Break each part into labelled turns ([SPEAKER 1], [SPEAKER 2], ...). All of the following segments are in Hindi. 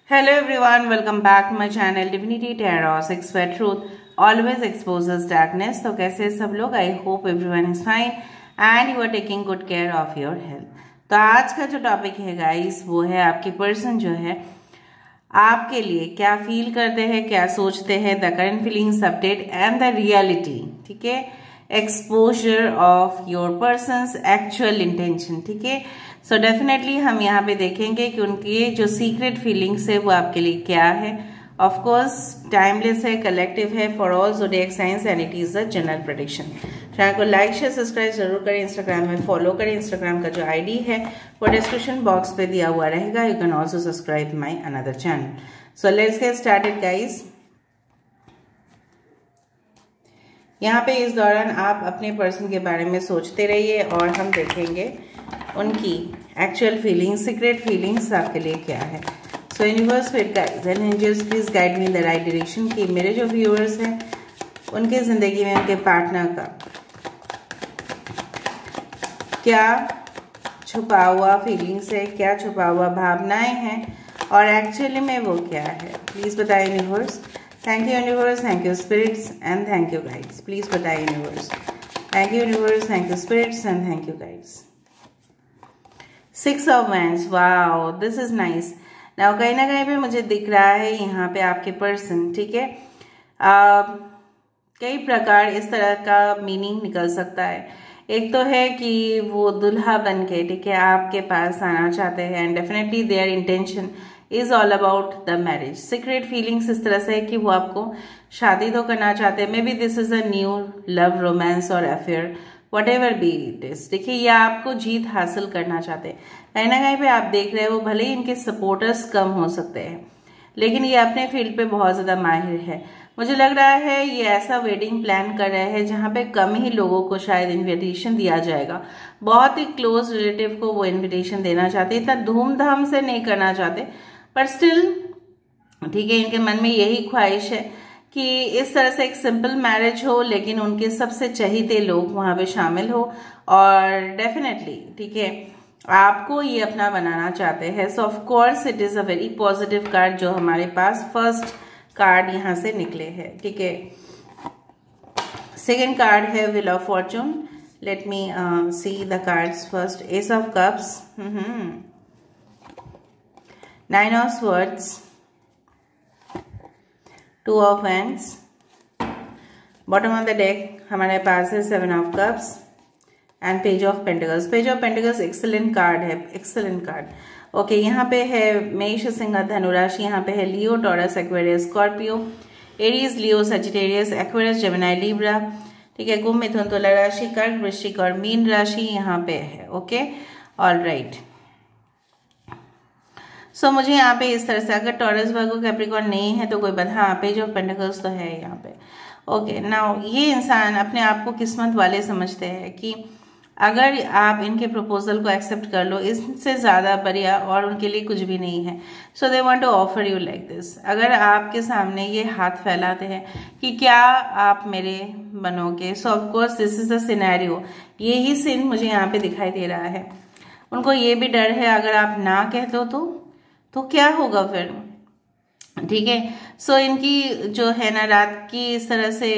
[SPEAKER 1] Hello everyone, welcome back to my channel Divinity Tarot 6 where truth always exposes darkness। तो कैसे सब लोग? I hope everyone is fine and you are taking good care of your health। तो आज का जो टॉपिक है गाइस वो है आपकी पर्सन जो है आपके लिए क्या फील करते हैं, क्या सोचते हैं, the current feelings update and the reality. ठीक है, exposure of your persons actual intention. ठीक है, सो डेफिनेटली हम यहाँ पे देखेंगे कि उनकी जो सीक्रेट फीलिंग्स है वो आपके लिए क्या है। ऑफ कोर्स टाइमलेस है, कलेक्टिव है for all zodiac science and it is a general prediction. Channel को लाइक शेयर सब्सक्राइब जरूर करें, इंस्टाग्राम में फॉलो करें। इंस्टाग्राम का जो आईडी है वो डिस्क्रिप्शन बॉक्स पे दिया हुआ रहेगा। You can also subscribe my another channel. So let's get started guys. यहाँ पे इस दौरान आप अपने पर्सन के बारे में सोचते रहिए और हम देखेंगे उनकी एक्चुअल फीलिंग्स, सीक्रेट फीलिंग्स आपके लिए क्या है। So universe with guides and angels please guide me in the right direction कि मेरे जो व्यूअर्स हैं उनके जिंदगी में उनके पार्टनर का क्या छुपा हुआ फीलिंग्स है, क्या छुपा हुआ भावनाएं हैं और एक्चुअली में वो क्या है। प्लीज बताइए universe. Thank you universe, thank you spirits and thank you guides. Please बताइए universe. Thank you universe, thank you spirits and thank you guides. 6 of Wands, wow this is nice. Now कहीं ना कहीं पे मुझे दिख रहा है यहाँ पे आपके पर्सन, ठीक है, कई प्रकार इस तरह का मीनिंग निकल सकता है। एक तो है कि वो दुल्हा बन के, ठीक है, आपके पास आना चाहते हैं and definitely there intention is all about the marriage. Secret feelings इस तरह से है कि वो आपको शादी तो करना चाहते हैं। May be this is a new love, romance और affair, whatever be it is। देखिए ये आपको जीत हासिल करना चाहते हैं। कहीं ना कहीं पे आप देख रहे हो भले ही इनके सपोर्टर्स कम हो सकते हैं लेकिन ये अपने फील्ड पे बहुत ज्यादा माहिर है। मुझे लग रहा है ये ऐसा वेडिंग प्लान कर रहे हैं जहाँ पे कम ही लोगों को शायद इनविटेशन दिया जाएगा। बहुत ही क्लोज रिलेटिव को वो इन्विटेशन देना चाहते, इतना धूमधाम से नहीं करना चाहते पर स्टिल ठीक है, इनके मन में यही ख्वाहिश है कि इस तरह से एक सिंपल मैरिज हो लेकिन उनके सबसे चहीते लोग वहां पे शामिल हो और डेफिनेटली ठीक है आपको ये अपना बनाना चाहते हैं। सो of course it is a very positive card जो हमारे पास फर्स्ट कार्ड यहाँ से निकले हैं। ठीक है, सेकेंड कार्ड है wheel of Fortune. Let me see the cards first. S of cups, 9 of swords, 2 of Wands। Bottom of the deck हमारे पास है 7 of Cups and page of pentacles. Page of pentacles excellent card है, एक्सेलेंट कार्ड। ओके, यहाँ पे है मेष, सिंह, धनु राशि। यहाँ पे है लियो, टॉरस, एक्वेरियस, स्कॉर्पियो, एरीज, लियो, सजिटेरियस, एक्वेरियस, जेमिनी, लिब्रा। ठीक है, कुंभ, मिथुन, तुला राशि, कर्क, वृश्चिक और मीन राशि यहाँ पे है। Okay, all right. सो मुझे यहाँ पे इस तरह से, अगर टॉरस, वर्गो, कैप्रिकॉर्न नहीं है तो कोई बात, हाँ पेज ऑफ पेंटिकल्स तो है यहाँ पे। ओके, नाउ ये इंसान अपने आप को किस्मत वाले समझते हैं कि अगर आप इनके प्रपोजल को एक्सेप्ट कर लो इससे ज़्यादा बढ़िया और उनके लिए कुछ भी नहीं है। So they want to offer you like this. अगर आपके सामने ये हाथ फैलाते हैं कि क्या आप मेरे बनोगे, so of course this is the scenario. यही सीन मुझे यहाँ पे दिखाई दे रहा है। उनको ये भी डर है अगर आप ना कह दो तो क्या होगा फिर। ठीक है, सो इनकी जो है ना रात की इस तरह से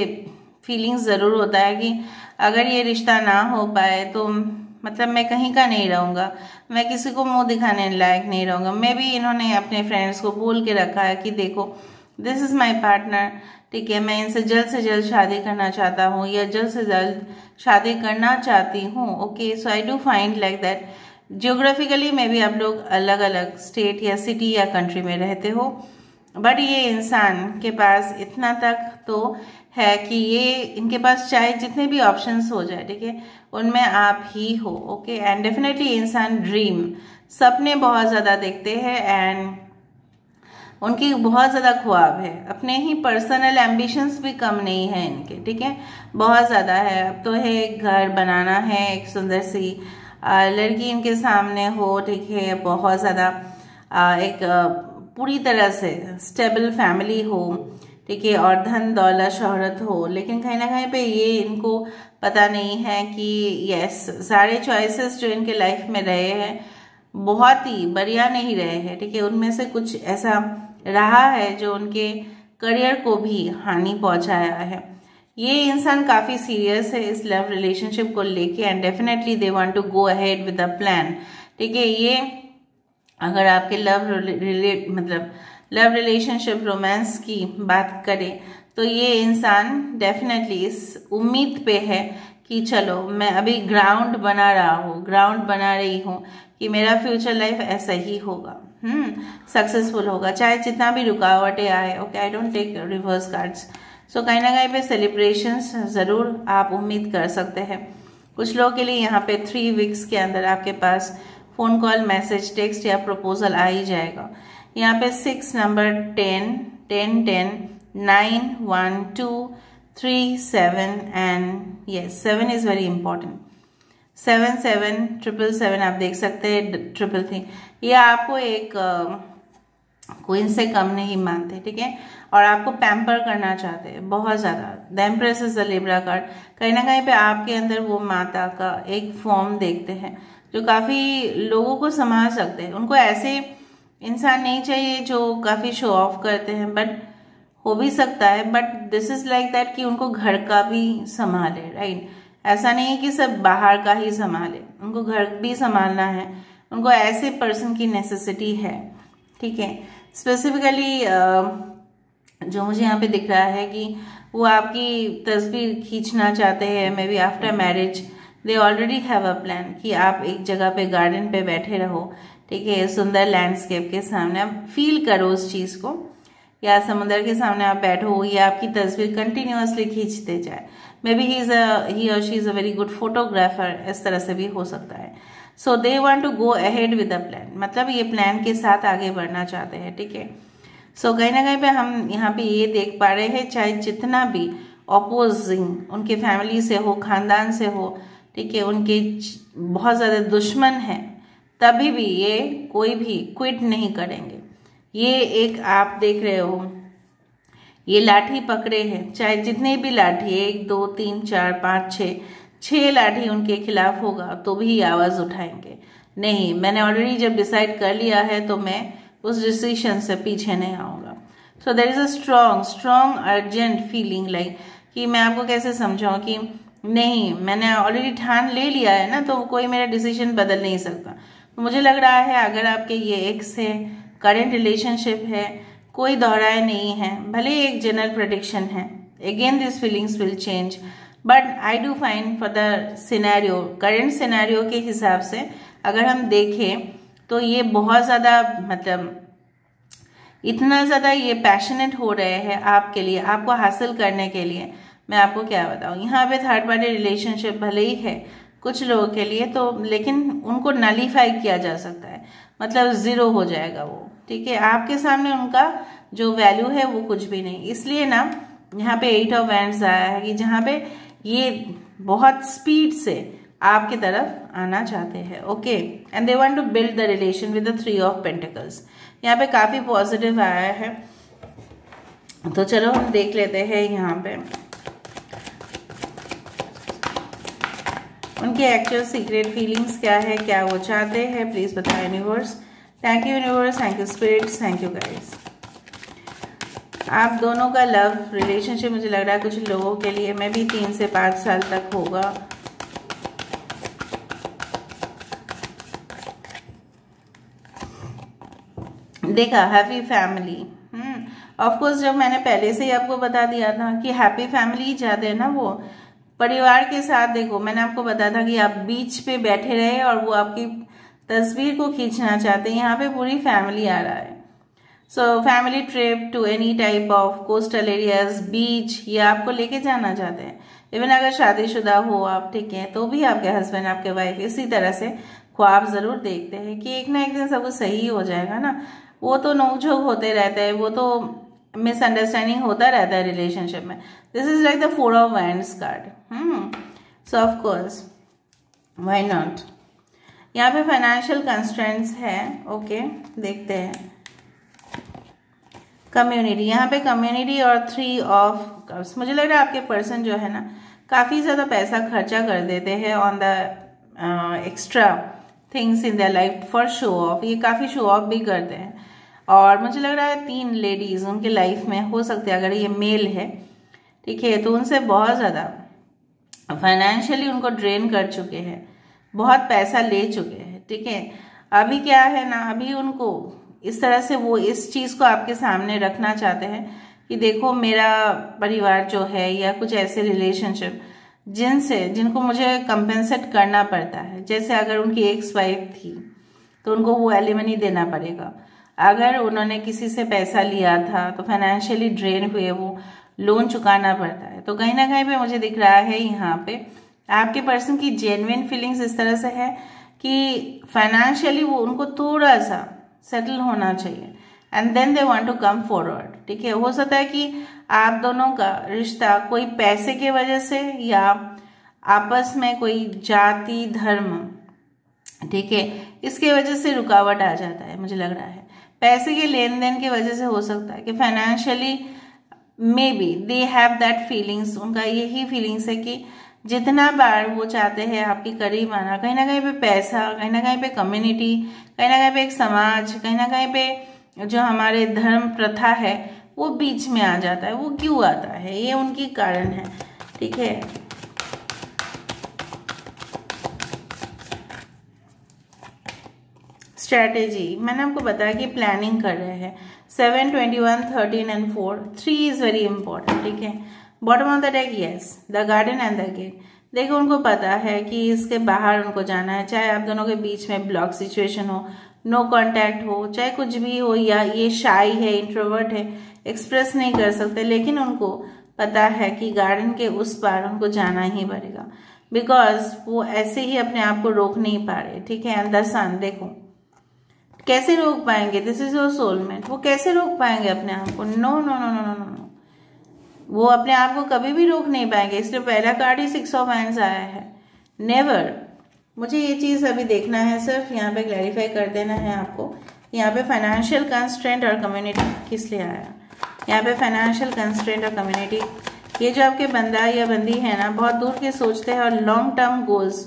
[SPEAKER 1] फीलिंग्स ज़रूर होता है कि अगर ये रिश्ता ना हो पाए तो मतलब मैं कहीं का नहीं रहूँगा, मैं किसी को मुंह दिखाने लायक नहीं रहूँगा। मे भी इन्होंने अपने फ्रेंड्स को बोल के रखा है कि देखो दिस इज़ माई पार्टनर, ठीक है, मैं इनसे जल्द से जल्द शादी करना चाहता हूँ या जल्द से जल्द शादी करना चाहती हूँ। Okay, so I do find like that geographically में भी आप लोग अलग अलग स्टेट या सिटी या कंट्री में रहते हो बट ये इंसान के पास इतना तक तो है कि ये इनके पास चाहे जितने भी ऑप्शंस हो जाए, ठीक है, उनमें आप ही हो। ओके, एंड डेफिनेटली इंसान ड्रीम, सपने बहुत ज़्यादा देखते हैं एंड उनकी बहुत ज़्यादा ख्वाब है। अपने ही पर्सनल एम्बिशंस भी कम नहीं है इनके, ठीक है, बहुत ज़्यादा है। अब तो है एक घर बनाना है, एक सुंदर सी लड़की इनके सामने हो, ठीक है, बहुत ज़्यादा एक पूरी तरह से स्टेबल फैमिली हो, ठीक है, और धन दौलत शोहरत हो। लेकिन कहीं ना कहीं पे ये इनको पता नहीं है कि यस सारे चॉइसेस जो इनके लाइफ में रहे हैं बहुत ही बढ़िया नहीं रहे हैं, ठीक है। उनमें से कुछ ऐसा रहा है जो उनके करियर को भी हानि पहुंचाया है। ये इंसान काफ़ी सीरियस है इस लव रिलेशनशिप को लेके and definitely they want to go ahead with a plan, ठीक है। ये अगर आपके लव रिलेशनशिप रोमांस की बात करें तो ये इंसान डेफिनेटली इस उम्मीद पे है कि चलो मैं अभी ग्राउंड बना रही हूँ कि मेरा फ्यूचर लाइफ ऐसा ही होगा, सक्सेसफुल होगा, चाहे जितना भी रुकावटें आए। Okay, I don't take reverse cards. So कहीं ना कहीं पे सेलिब्रेशंस ज़रूर आप उम्मीद कर सकते हैं। कुछ लोगों के लिए यहाँ पे 3 वीक्स के अंदर आपके पास फ़ोन कॉल, मैसेज, टेक्स्ट या प्रपोजल आ ही जाएगा। यहाँ पे 6 number 10, 10, 10, 9, 1, 2, 3, 7 and yes 7 is very important. 7, 7, 777 आप देख सकते हैं, 333 ये आपको एक कोइन से कम नहीं मानते, ठीक है, और आपको पैम्पर करना चाहते हैं बहुत ज़्यादा। The empress is the Libra card. कहीं ना कहीं पे आपके अंदर वो माता का एक फॉर्म देखते हैं जो काफ़ी लोगों को संभाल सकते हैं। उनको ऐसे इंसान नहीं चाहिए जो काफ़ी शो ऑफ करते हैं, बट हो भी सकता है, but this is like that कि उनको घर का भी संभाले, राइट। ऐसा नहीं है कि सब बाहर का ही संभाले, उनको घर भी संभालना है, उनको ऐसे पर्सन की नेसेसिटी है, ठीक है। स्पेसिफिकली जो मुझे यहाँ पे दिख रहा है कि वो आपकी तस्वीर खींचना चाहते हैं, may be after marriage they already have a plan कि आप एक जगह पे गार्डन पे बैठे रहो, ठीक है, सुंदर लैंडस्केप के सामने आप फील करो उस चीज़ को, या समुद्र के सामने आप बैठो, या आपकी तस्वीर कंटिन्यूअसली खींचते जाए। मे बी ही और she is a very good photographer, इस तरह से भी हो सकता है। So they want to go ahead with a plan, मतलब ये प्लान के साथ आगे बढ़ना चाहते हैं, ठीक है। सो कहीं ना कहीं पे हम यहाँ पे ये देख पा रहे हैं, चाहे जितना भी अपोजिंग उनके फैमिली से हो, खानदान से हो, ठीक है, उनके बहुत ज़्यादा दुश्मन हैं, तभी भी ये कोई भी क्विट नहीं करेंगे। ये एक आप देख रहे हो, ये लाठी पकड़े हैं, चाहे जितने भी लाठी, 1, 2, 3, 4, 5, 6 लाठी उनके खिलाफ होगा तो भी आवाज़ उठाएंगे। नहीं, मैंने ऑलरेडी जब डिसाइड कर लिया है तो मैं उस डिसीजन से पीछे नहीं आऊँगा। So there is a strong urgent feeling, like कि मैं आपको कैसे समझाऊँ कि नहीं, मैंने ऑलरेडी ठान ले लिया है ना, तो कोई मेरा डिसीजन बदल नहीं सकता। तो मुझे लग रहा है अगर आपके ये एक्स है, करेंट रिलेशनशिप है, कोई दोहराए नहीं है, भले ही एक जनरल प्रेडिक्शन है, again this feelings will change, but I do find for the scenario, current scenario के हिसाब से अगर हम देखें तो ये बहुत ज़्यादा, मतलब इतना ज़्यादा ये पैशनेट हो रहे हैं आपके लिए, आपको हासिल करने के लिए। मैं आपको क्या बताऊँ, यहाँ पे थर्ड पार्टी रिलेशनशिप भले ही है कुछ लोगों के लिए तो, लेकिन उनको नलीफाई किया जा सकता है, मतलब ज़ीरो हो जाएगा वो, ठीक है। आपके सामने उनका जो वैल्यू है वो कुछ भी नहीं। इसलिए ना यहाँ पे 8 ऑफ वैंड्स आया है कि जहाँ पे ये बहुत स्पीड से आपकी तरफ आना चाहते हैं, okay, and they want to build the relation with the 3 of pentacles. यहाँ पे काफ़ी पॉजिटिव आया है, तो चलो हम देख लेते हैं यहाँ पे उनके एक्चुअल सीक्रेट फीलिंग्स क्या है, क्या वो चाहते हैं, प्लीज़ बताओ universe. Thank you universe, thank you spirits, thank you guys. आप दोनों का लव रिलेशनशिप मुझे लग रहा है कुछ लोगों के लिए मैं भी 3 से 5 साल तक होगा। देखा, हैप्पी फैमिली, ऑफ कोर्स जब मैंने पहले से ही आपको बता दिया था कि हैप्पी फैमिली ही चाहते हैं ना वो, परिवार के साथ। देखो मैंने आपको बताया था कि आप बीच पे बैठे रहे और वो आपकी तस्वीर को खींचना चाहते हैं। यहाँ पे पूरी फैमिली आ रहा है। So family trip to any type of coastal areas, beach, ये आपको लेके जाना चाहते हैं। इवन अगर शादीशुदा हो आप, ठीक है, तो भी आपके हस्बैंड, आपके वाइफ इसी तरह से ख्वाब जरूर देखते हैं कि एक ना एक दिन सब कुछ सही हो जाएगा ना। वो तो नोकझोंक होते रहते हैं, वो तो मिसअंडरस्टैंडिंग होता रहता है रिलेशनशिप में। This is like the 4 of wands card. So of course why not. यहाँ पे फाइनेंशियल कंस्ट्रेंट्स है, ओके, देखते हैं। कम्युनिटी, यहाँ पे कम्युनिटी और 3 ऑफ कप्स। मुझे लग रहा है आपके पर्सन जो है ना काफ़ी ज़्यादा पैसा खर्चा कर देते हैं on the extra things in their life for show off, ये काफ़ी शो ऑफ भी करते हैं। और मुझे लग रहा है 3 लेडीज उनके लाइफ में हो सकते हैं, अगर ये मेल है, ठीक है, तो उनसे बहुत ज़्यादा फाइनेंशियली उनको ड्रेन कर चुके हैं, बहुत पैसा ले चुके हैं, ठीक है। अभी क्या है ना, अभी उनको इस तरह से वो इस चीज़ को आपके सामने रखना चाहते हैं कि देखो मेरा परिवार जो है, या कुछ ऐसे रिलेशनशिप जिनको मुझे कंपेंसेट करना पड़ता है। जैसे अगर उनकी एक्स वाइफ थी तो उनको वो एलिमनी देना पड़ेगा, अगर उन्होंने किसी से पैसा लिया था तो फाइनेंशियली ड्रेन हुए, वो लोन चुकाना पड़ता है। तो कहीं ना कहीं पे मुझे दिख रहा है यहाँ पे आपके पर्सन की जेन्युइन फीलिंग्स इस तरह से है कि फाइनेंशियली वो उनको थोड़ा सा सेटल होना चाहिए, and then they want to come forward, ठीक है। हो सकता है कि आप दोनों का रिश्ता कोई पैसे के वजह से या आपस में कोई जाति धर्म, ठीक है, इसके वजह से रुकावट आ जाता है। मुझे लग रहा है पैसे के लेन देन की वजह से हो सकता है कि financially may be they have that feelings, उनका यही फीलिंग्स है कि जितना बार वो चाहते हैं आपके करीब आना, कहीं ना कहीं पे पैसा, कहीं ना कहीं पे कम्युनिटी, कहीं ना कहीं पे एक समाज, कहीं ना कहीं पे जो हमारे धर्म प्रथा है वो बीच में आ जाता है। वो क्यों आता है, ये उनकी कारण है, ठीक है। स्ट्रैटेजी मैंने आपको बताया कि प्लानिंग कर रहे हैं। 7, 21, 13 एंड 4, 3 इज वेरी इंपॉर्टेंट, ठीक है। Bottom of the deck, yes, the garden and the gate. देखो उनको पता है कि इसके बाहर उनको जाना है, चाहे आप दोनों के बीच में ब्लॉक सिचुएशन हो, नो कांटेक्ट हो, चाहे कुछ भी हो, या ये शाई है, इंट्रोवर्ट है, एक्सप्रेस नहीं कर सकते, लेकिन उनको पता है कि गार्डन के उस पार उनको जाना ही पड़ेगा, बिकॉज वो ऐसे ही अपने आप को रोक नहीं पा रहे, ठीक है। अंदर सान देखो कैसे रोक पाएंगे, दिस इज योर सोलमेट, वो कैसे रोक पाएंगे अपने आप को, no no no no no no, वो अपने आप को कभी भी रोक नहीं पाएंगे। इसलिए पहला कार्ड ही 6 ऑफ वांड्स आया है, नेवर। मुझे ये चीज अभी देखना है, सिर्फ यहाँ पे क्लैरिफाई कर देना है आपको। यहाँ पे फाइनेंशियल कंस्ट्रेंट और कम्युनिटी किस लिए आया, यहाँ पे फाइनेंशियल कंस्ट्रेंट और कम्युनिटी, ये जो आपके बंदा या बंदी है ना, बहुत दूर के सोचते हैं और लॉन्ग टर्म गोल्स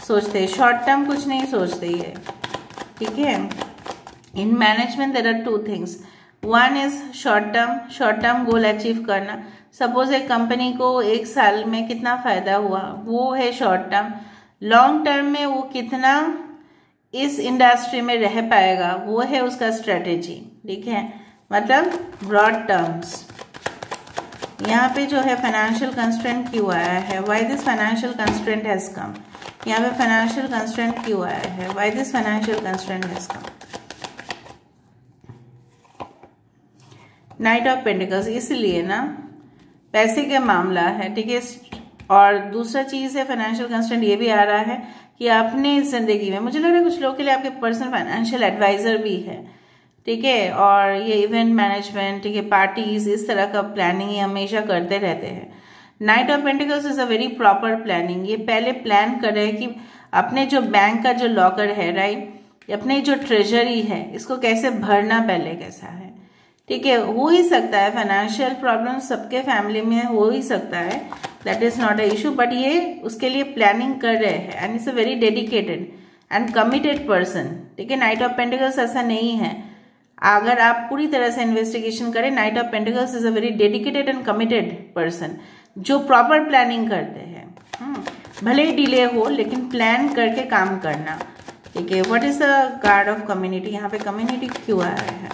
[SPEAKER 1] सोचते हैं, शॉर्ट टर्म कुछ नहीं सोचते ये, ठीक है। In management there are 2 things, one is short term goal achieve करना। सपोज एक कंपनी को 1 साल में कितना फायदा हुआ, वो है शॉर्ट टर्म। लॉन्ग टर्म में वो कितना इस इंडस्ट्री में रह पाएगा, वो है उसका स्ट्रेटेजी, ठीक है। मतलब ब्रॉड टर्म्स। यहाँ पे जो है फाइनेंशियल कंस्ट्रेंट क्यों आया है, why this financial constraint has come, यहाँ पे फाइनेंशियल कंस्ट्रेंट क्यों आया है, why this financial constraint has come. Night of pentacles, इसलिए ना पैसे का मामला है, ठीक है। और दूसरा चीज है फाइनेंशियल कंस्ट्रेंट ये भी आ रहा है कि अपने जिंदगी में, मुझे लग रहा है कुछ लोगों के लिए आपके पर्सनल फाइनेंशियल एडवाइजर भी है, ठीक है। और ये इवेंट मैनेजमेंट, ठीक है, पार्टीज, इस तरह का प्लानिंग ये हमेशा करते रहते हैं। Night of pentacles is a very proper planning. ये पहले प्लान कर रहे हैं कि अपने जो बैंक का जो लॉकर है, राइट, अपने जो ट्रेजरी है, इसको कैसे भरना पहले कैसा है, ठीक है। हो ही सकता है फाइनेंशियल प्रॉब्लम सबके फैमिली में हो ही सकता है, that is not a issue, but ये उसके लिए प्लानिंग कर रहे हैं and it's a very dedicated and committed person, ठीक है। नाइट ऑफ पेंटिकल्स ऐसा नहीं है, अगर आप पूरी तरह से इन्वेस्टिगेशन करें, night of pentacles is a very dedicated and committed person जो प्रॉपर प्लानिंग करते हैं। भले ही डिले हो लेकिन प्लान करके काम करना, ठीक है। What is the card of community, यहाँ पे कम्युनिटी क्यों आया है,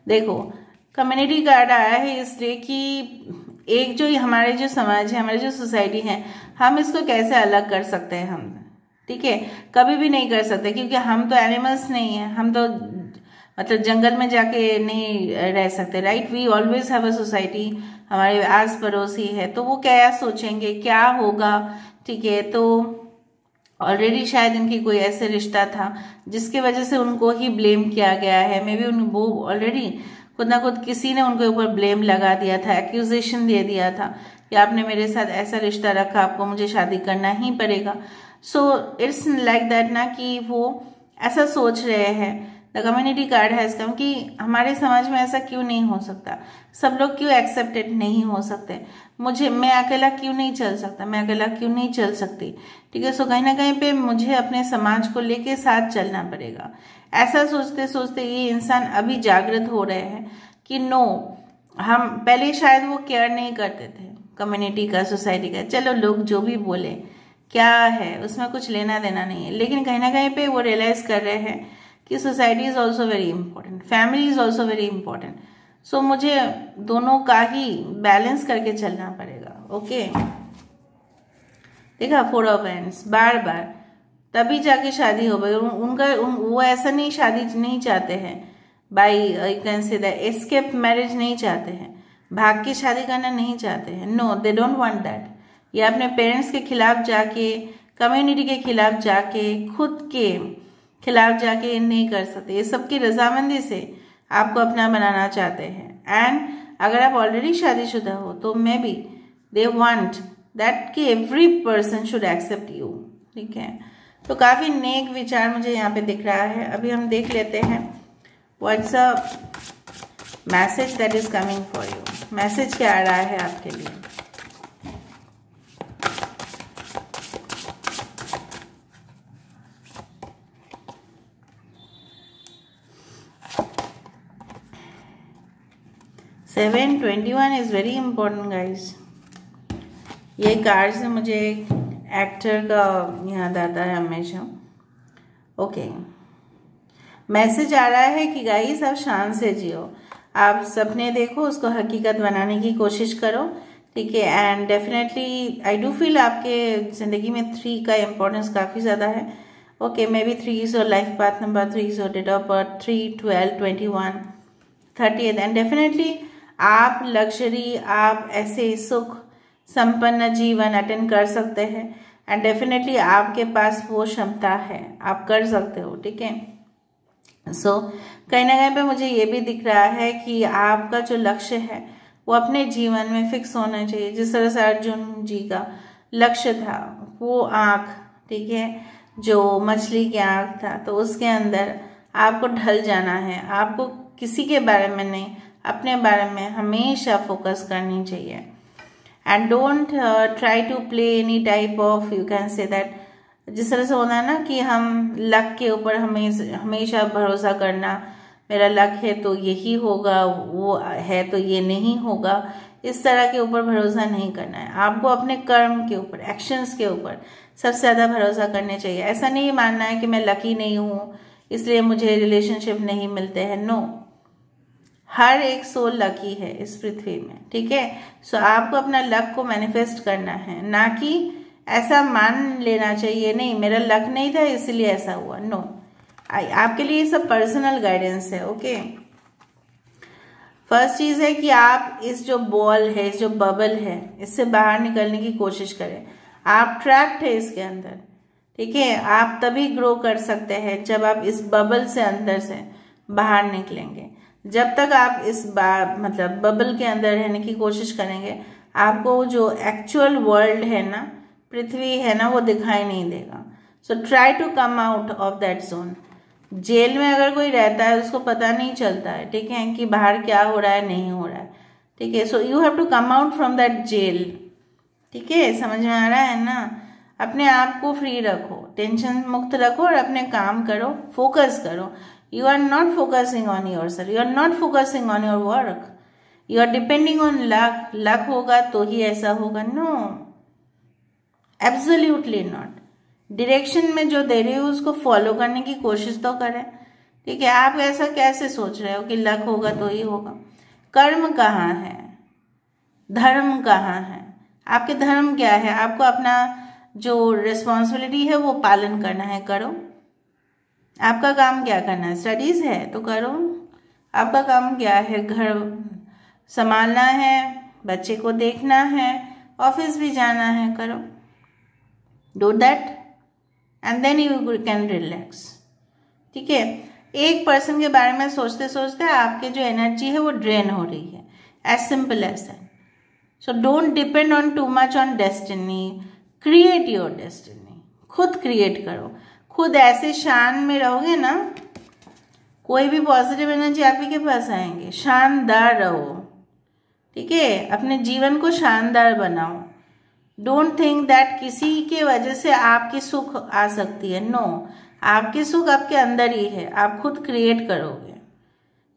[SPEAKER 1] देखो कम्युनिटी कार्ड आया है इसलिए कि एक जो हमारे जो समाज है, हमारे जो सोसाइटी है, हम इसको कैसे अलग कर सकते हैं हम, ठीक है। कभी भी नहीं कर सकते क्योंकि हम तो एनिमल्स नहीं है, हम तो मतलब जंगल में जाके नहीं रह सकते, right. We always have a society, हमारे आस पड़ोसी है, तो वो क्या सोचेंगे, क्या होगा, ठीक है। तो ऑलरेडी शायद इनकी कोई ऐसे रिश्ता था जिसकी वजह से उनको ही ब्लेम किया गया है, मे बी वो ऑलरेडी खुद ना खुद किसी ने उनके ऊपर ब्लेम लगा दिया था, एक्यूजेशन दे दिया था कि आपने मेरे साथ ऐसा रिश्ता रखा, आपको मुझे शादी करना ही पड़ेगा। सो इट्स लाइक दैट ना कि वो ऐसा सोच रहे हैं। The the community card has come, कि हमारे समाज में ऐसा क्यों नहीं हो सकता, सब लोग क्यों एक्सेप्टेड नहीं हो सकते, मैं अकेला क्यों नहीं चल सकता, मैं अकेला क्यों नहीं चल सकती, ठीक है। सो कहीं ना कहीं पे मुझे अपने समाज को लेके साथ चलना पड़ेगा। ऐसा सोचते सोचते ये इंसान अभी जागृत हो रहे हैं कि नो, हम पहले शायद वो केयर नहीं करते थे कम्युनिटी का, सोसाइटी का, चलो लोग जो भी बोले क्या है उसमें कुछ लेना देना नहीं है, लेकिन कहीं ना कहीं पे वो रियलाइज कर रहे हैं कि society is also very important, family is also very important. So मुझे दोनों का ही बैलेंस करके चलना पड़ेगा। ओके, देखा 4 ऑफ हैंड्स, बार बार तभी जाके शादी हो गई वो ऐसा नहीं, शादी नहीं चाहते हैं by you can say that escape marriage नहीं चाहते हैं, भाग के शादी करना नहीं चाहते हैं। No, they don't want that. ये अपने पेरेंट्स के खिलाफ जाके, कम्युनिटी के खिलाफ जाके, खुद के खिलाफ जाके नहीं कर सकते। ये सबकी रजामंदी से आपको अपना बनाना चाहते हैं। एंड अगर आप ऑलरेडी शादीशुदा हो तो maybe they want that कि every person should accept you, ठीक है। तो काफी नेक विचार मुझे यहाँ पे दिख रहा है। अभी हम देख लेते हैं what's a message that is coming for you. Message क्या आ रहा है आपके लिए? Seven 21 is very important guys. ये कार्ड से मुझे एक एक्टर का याद आता है हमेशा। ओके, मैसेज आ रहा है कि गाइस आप शान से जियो, आप सपने देखो, उसको हकीकत बनाने की कोशिश करो, ठीक है। And definitely I do feel आपके ज़िंदगी में 3 का इम्पोर्टेंस काफ़ी ज़्यादा है। Okay, maybe 3 is your life path number, 3 is your date of birth, 3, 12, 21, 30 and definitely आप लग्जरी, आप ऐसे सुख संपन्न जीवन अटेंड कर सकते हैं। एंड डेफिनेटली आपके पास वो क्षमता है, आप कर सकते हो, ठीक है। सो कहीं ना कहीं पे मुझे ये भी दिख रहा है कि आपका जो लक्ष्य है वो अपने जीवन में फिक्स होना चाहिए। जिस तरह से अर्जुन जी का लक्ष्य था, वो आँख, ठीक है, जो मछली की आँख था, तो उसके अंदर आपको ढल जाना है। आपको किसी के बारे में नहीं, अपने बारे में हमेशा फोकस करनी चाहिए। And don't try to play any type of, you can say that, जिस तरह से होता है ना कि हम लक के ऊपर हमेशा भरोसा करना, मेरा लक है तो यही होगा, वो है तो ये नहीं होगा, इस तरह के ऊपर भरोसा नहीं करना है। आपको अपने कर्म के ऊपर, एक्शंस के ऊपर सबसे ज़्यादा भरोसा करने चाहिए। ऐसा नहीं मानना है कि मैं लकी नहीं हूँ इसलिए मुझे रिलेशनशिप नहीं मिलते हैं। नो, हर एक सोल लकी है इस पृथ्वी में, ठीक है। सो आपको अपना लक को मैनिफेस्ट करना है, ना कि ऐसा मान लेना चाहिए नहीं मेरा लक नहीं था इसलिए ऐसा हुआ। नो, आपके लिए ये सब पर्सनल गाइडेंस है। ओके, फर्स्ट चीज है कि आप इस जो बॉल है, इस जो बबल है, इससे बाहर निकलने की कोशिश करें। आप ट्रैप्ड है इसके अंदर, ठीक है। आप तभी ग्रो कर सकते हैं जब आप इस बबल से अंदर से बाहर निकलेंगे। जब तक आप इस मतलब बबल के अंदर रहने की कोशिश करेंगे, आपको जो एक्चुअल वर्ल्ड है ना, पृथ्वी है ना, वो दिखाई नहीं देगा। So try to come out of that zone. Jail में अगर कोई रहता है उसको पता नहीं चलता है, ठीक है, कि बाहर क्या हो रहा है, नहीं हो रहा है, ठीक है। So you have to come out from that jail, ठीक है। समझ में आ रहा है ना? अपने आप को फ्री रखो, टेंशन मुक्त रखो और अपने काम करो, फोकस करो। You are not focusing on yourself. You are not focusing on your work. You are depending on luck. Luck होगा तो ही ऐसा होगा? No, absolutely not. Direction में जो दे रही हो उसको फॉलो करने की कोशिश तो करें, ठीक है। आप ऐसा कैसे सोच रहे हो कि लक होगा तो ही होगा? कर्म कहाँ है? धर्म कहाँ है? आपके धर्म क्या है? आपको अपना जो रिस्पॉन्सिबिलिटी है वो पालन करना है, करो। आपका काम क्या करना है? स्टडीज है तो करो। आपका काम क्या है? घर संभालना है, बच्चे को देखना है, ऑफिस भी जाना है, करो। Do that and then you can relax, ठीक है। एक पर्सन के बारे में सोचते सोचते आपके जो एनर्जी है वो ड्रेन हो रही है, as simple as that. So don't depend on too much on destiny, create your destiny. खुद क्रिएट करो, खुद ऐसे शान में रहोगे ना, कोई भी पॉजिटिव एनर्जी आप ही के पास आएंगे। शानदार रहो, ठीक है, अपने जीवन को शानदार बनाओ। डोंट थिंक दैट किसी के वजह से आपकी सुख आ सकती है। नो, आपकी सुख आपके अंदर ही है, आप खुद क्रिएट करोगे।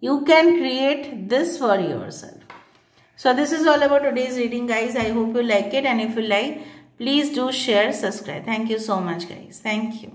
[SPEAKER 1] You can create this for yourself. So this is all about today's reading, guys. I hope you like it, and if you like, please do share, subscribe. Thank you so much, guys. Thank you.